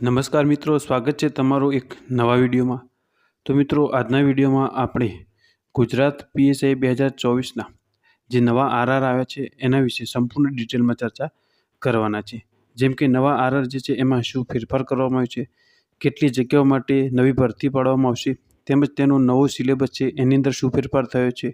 નમસ્કાર મિત્રો, સ્વાગત છે તમારું એક નવા વિડીયોમાં. તો મિત્રો, આજના વિડીયોમાં આપણે ગુજરાત PSI 2024ના જે નવા આરઆર આવ્યા છે એના વિશે સંપૂર્ણ ડિટેલમાં ચર્ચા કરવાના છે. જેમ કે નવા આરઆર જે છે એમાં શું ફેરફાર કરવામાં આવ્યો છે, કેટલી જગ્યાઓ માટે નવી ભરતી પાડવામાં આવશે, તેમજ તેનો નવો સિલેબસ છે એની અંદર શું ફેરફાર થયો છે,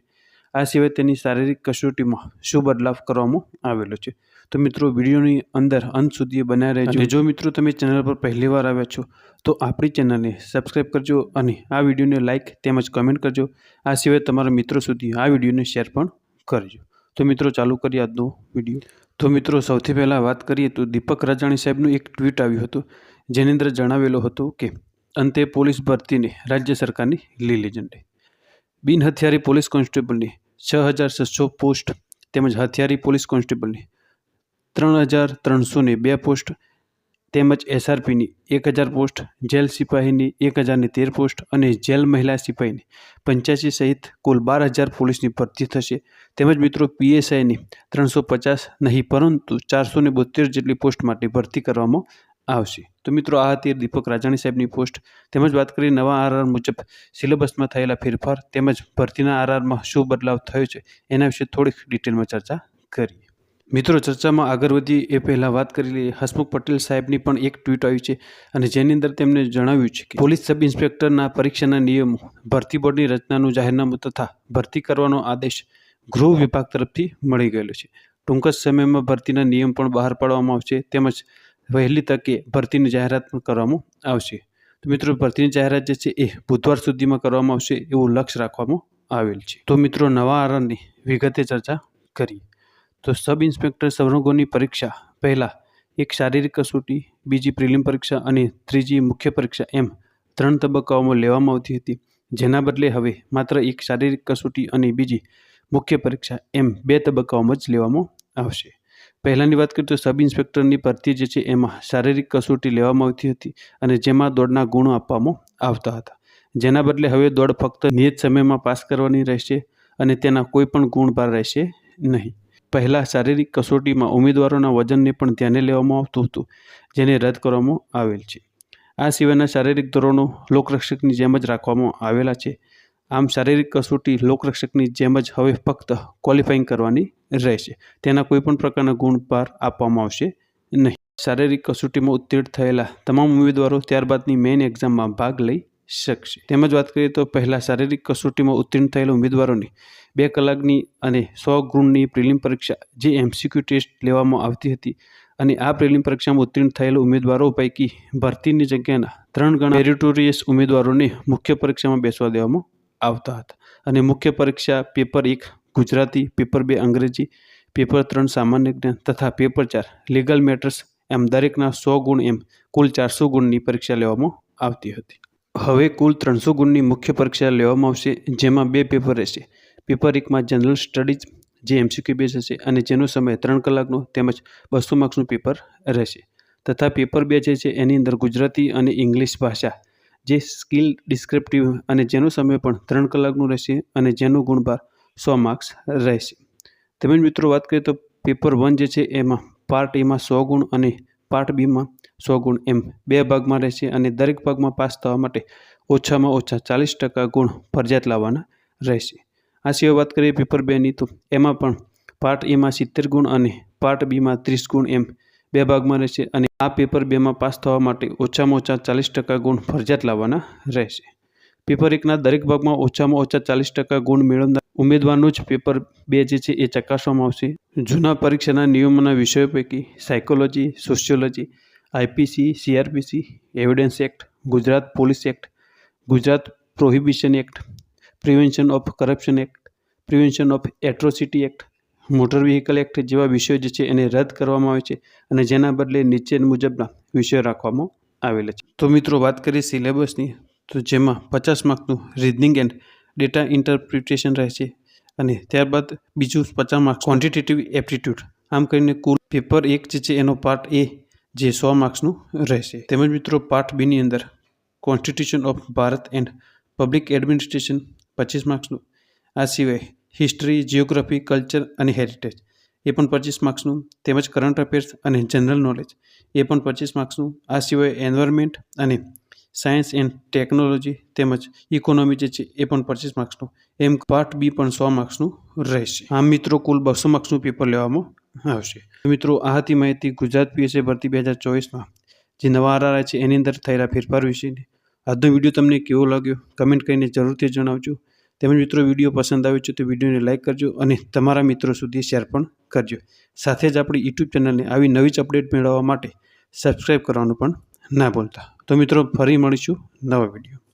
આ સિવાય તેની શારીરિક કસોટીમાં શું બદલાવ કરવામાં આવેલો છે. તો મિત્રો, વિડીયોની અંદર અંત સુધી બનાવી રહેજો. અને જો મિત્રો તમે ચેનલ પર પહેલીવાર આવ્યા છો તો આપણી ચેનલને સબસ્ક્રાઈબ કરજો અને આ વિડીયોને લાઇક તેમજ કમેન્ટ કરજો. આ સિવાય તમારા મિત્રો સુધી આ વિડીયોને શેર પણ કરજો. તો મિત્રો, ચાલુ કરીએ આજનો વિડીયો. તો મિત્રો, સૌથી પહેલાં વાત કરીએ તો દીપક રાજાણી સાહેબનું એક ટ્વીટ આવ્યું હતું, જેની અંદર જણાવેલું હતું કે અંતે પોલીસ ભરતીને રાજ્ય સરકારની લીલી ઝંડી. બિન હથિયારી પોલીસ કોન્સ્ટેબલની 6,600 પોસ્ટ તેમજ હથિયારી પોલીસ કોન્સ્ટેબલની 3,302 પોસ્ટ તેમજ SRPની 1,000 પોસ્ટ, જેલ સિપાહીની 1,013 પોસ્ટ અને જેલ મહિલા સિપાહીની 85 સહિત કુલ 12,000 પોલીસની ભરતી થશે. તેમજ મિત્રો, PSIની 350 નહીં પરંતુ 472 જેટલી પોસ્ટ માટે ભરતી કરવામાં આવશે. તો મિત્રો, આ હતી દીપક રાજાણી સાહેબની પોસ્ટ. તેમજ વાત કરીએ નવા આરઆર મુજબ સિલેબસમાં થયેલા ફેરફાર તેમજ ભરતીના આરઆરમાં શું બદલાવ થયો છે એના વિશે થોડીક ડિટેલમાં ચર્ચા કરીએ. મિત્રો, ચર્ચામાં આગળ વધીએ એ પહેલાં વાત કરી લઈએ હસમુખ પટેલ સાહેબની પણ એક ટ્વીટ આવી છે અને જેની અંદર તેમણે જણાવ્યું છે કે પોલીસ સબ ઇન્સ્પેક્ટરના પરીક્ષાના નિયમો, ભરતી બોર્ડની રચનાનું જાહેરનામું તથા ભરતી કરવાનો આદેશ ગૃહ વિભાગ તરફથી મળી ગયેલો છે. ટૂંક જ સમયમાં ભરતીના નિયમ પણ બહાર પાડવામાં આવશે તેમજ વહેલી તકે ભરતીની જાહેરાત પણ કરવામાં આવશે. તો મિત્રો, ભરતીની જાહેરાત જે છે એ બુધવાર સુધીમાં કરવામાં આવશે એવું લક્ષ્ય રાખવામાં આવેલ છે. તો મિત્રો, નવા આરઆરની વિગતે ચર્ચા કરીએ તો સબ ઇન્સ્પેક્ટર સંવર્ગોની પરીક્ષા પહેલાં એક શારીરિક કસોટી, બીજી પ્રિલિમ પરીક્ષા અને ત્રીજી મુખ્ય પરીક્ષા એમ 3 તબક્કાઓમાં લેવામાં આવતી હતી. જેના બદલે હવે માત્ર એક શારીરિક કસોટી અને બીજી મુખ્ય પરીક્ષા એમ 2 તબક્કાઓમાં જ લેવામાં આવશે. પહેલાંની વાત કરીએ તો સબ ઇન્સ્પેક્ટરની ભરતી જે છે એમાં શારીરિક કસોટી લેવામાં આવતી હતી અને જેમાં દોડના ગુણો આપવામાં આવતા હતા. જેના બદલે હવે દોડ ફક્ત નિયત સમયમાં પાસ કરવાની રહેશે અને તેના કોઈ પણ ગુણભાર રહેશે નહીં. પહેલાં શારીરિક કસોટીમાં ઉમેદવારોના વજનને પણ ધ્યાને લેવામાં આવતું હતું, જેને રદ કરવામાં આવેલ છે. આ સિવાયના શારીરિક ધોરણો લોકરક્ષકની જેમ જ રાખવામાં આવેલા છે. આમ શારીરિક કસોટી લોકરક્ષકની જેમ જ હવે ફક્ત ક્વોલિફાઈંગ કરવાની રહેશે. તેના કોઈપણ પ્રકારના ગુણભાર આપવામાં આવશે નહીં. શારીરિક કસોટીમાં ઉત્તીર્ણ થયેલા તમામ ઉમેદવારો ત્યારબાદની મેઇન એક્ઝામમાં ભાગ લઈ શકશે. તેમજ વાત કરીએ તો પહેલાં શારીરિક કસોટીમાં ઉત્તીર્ણ થયેલા ઉમેદવારોની 2 કલાકની અને 100 ગુણની પ્રિલિમ પરીક્ષા જે MCQ ટેસ્ટ લેવામાં આવતી હતી અને આ પ્રિલિમ પરીક્ષામાં ઉત્તીર્ણ થયેલા ઉમેદવારો પૈકી ભરતીની જગ્યાના 3 ગણા મેરિટોરિયસ ઉમેદવારોને મુખ્ય પરીક્ષામાં બેસવા દેવામાં આવતા હતા. અને મુખ્ય પરીક્ષા પેપર 1 ગુજરાતી, પેપર 2 અંગ્રેજી, પેપર 3 સામાન્ય જ્ઞાન તથા પેપર 4 લીગલ મેટર્સ એમ દરેકના 100 ગુણ એમ કુલ 400 ગુણની પરીક્ષા લેવામાં આવતી હતી. હવે કુલ 300 ગુણની મુખ્ય પરીક્ષા લેવામાં આવશે, જેમાં 2 પેપર રહેશે. પેપર 1માં જનરલ સ્ટડીઝ જે MCQ બેઝ હશે અને જેનો સમય 3 કલાકનો તેમજ 200 માર્ક્સનું પેપર રહેશે. તથા પેપર 2 જે છે એની અંદર ગુજરાતી અને ઇંગ્લિશ ભાષા જે સ્કિલ ડિસ્ક્રિપ્ટિવ અને જેનો સમય પણ 3 કલાકનું રહેશે અને જેનો ગુણભાર 100 માર્ક્સ રહેશે. તેમજ મિત્રો, વાત કરીએ તો પેપર 1 જે છે એમાં પાર્ટ એમાં 100 ગુણ અને પાર્ટ બીમાં 100 ગુણ એમ 2 ભાગમાં રહેશે અને દરેક ભાગમાં પાસ થવા માટે ઓછામાં ઓછા 40% ગુણ ફરજિયાત લાવવાના રહેશે. આ સિવાય વાત કરીએ પેપર 2ની તો એમાં પણ પાર્ટ એમાં 70 ગુણ અને પાર્ટ બીમાં 30 ગુણ એમ 2 ભાગમાં રહેશે અને આ પેપર 2માં પાસ થવા માટે ઓછામાં ઓછા 40% ગુણ ફરજિયાત લાવવાના રહેશે. પેપર 1ના દરેક ભાગમાં ઓછામાં ઓછા 40% ગુણ મેળવનાર ઉમેદવારનું જ પેપર 2 જે છે એ ચકાસવામાં આવશે. જૂના પરીક્ષાના નિયમોના વિષયો પૈકી psychology, sociology, IPC, CRPC, evidence act, Gujarat police act, Gujarat prohibition act, prevention of corruption act, prevention of atrocity act, motor vehicle act જેવા વિષયો જે છે એને રદ કરવામાં આવે છે અને જેના બદલે નીચે મુજબના વિષયો રાખવામાં આવેલા છે. તો મિત્રો, વાત કરીએ સિલેબસની તો જેમાં 50 માર્ક્સનું રીઝનિંગ એન્ડ ડેટા ઇન્ટરપ્રિટેશન રહેશે અને ત્યારબાદ બીજું 50 માર્ક્સ ક્વોન્ટિટેટિવ એપ્ટિટ્યૂડ. આમ કરીને કુલ પેપર 1 જે છે એનો પાર્ટ A જે 100 માર્ક્સનું રહેશે. તેમજ મિત્રો, પાર્ટ બીની અંદર constitution of Bharat and public administration 25 માર્ક્સનું. આ સિવાય હિસ્ટ્રી, જિયોગ્રાફી, કલ્ચર અને હેરિટેજ એ પણ 25 માર્ક્સનું. તેમજ કરંટ અફેર્સ અને જનરલ નોલેજ એ પણ 25 માર્ક્સનું. આ સિવાય એન્વાયરમેન્ટ અને સાયન્સ એન્ડ ટેકનોલોજી તેમજ ઇકોનોમી જે છે એ પણ 25 માર્ક્સનું. એમ પાર્ટ બી પણ 100 માર્ક્સનું રહેશે. આમ મિત્રો કુલ 200 માર્ક્સનું પેપર લેવામાં આવશે. મિત્રો આ હતી માહિતી ગુજરાત પીએસઆઈ ભરતી 2024માં જે નવા આરઆરઆઈ છે એની અંદર થયેલા ફેરફાર વિશેની. આજનો વિડીયો તમને કેવો લાગ્યો કમેન્ટ કરીને જરૂરથી જણાવજો. તેમજ મિત્રો વિડીયો પસંદ આવ્યો છે તો વિડીયોને લાઇક કરજો અને તમારા મિત્રો સુધી શેર પણ કરજો. સાથે જ આપણી યુટ્યુબ ચેનલને આવી નવી જ અપડેટ મેળવવા માટે સબસ્ક્રાઈબ કરવાનું પણ ના ભૂલતા. તો મિત્રો ફરી મળીશું નવા વિડીયો.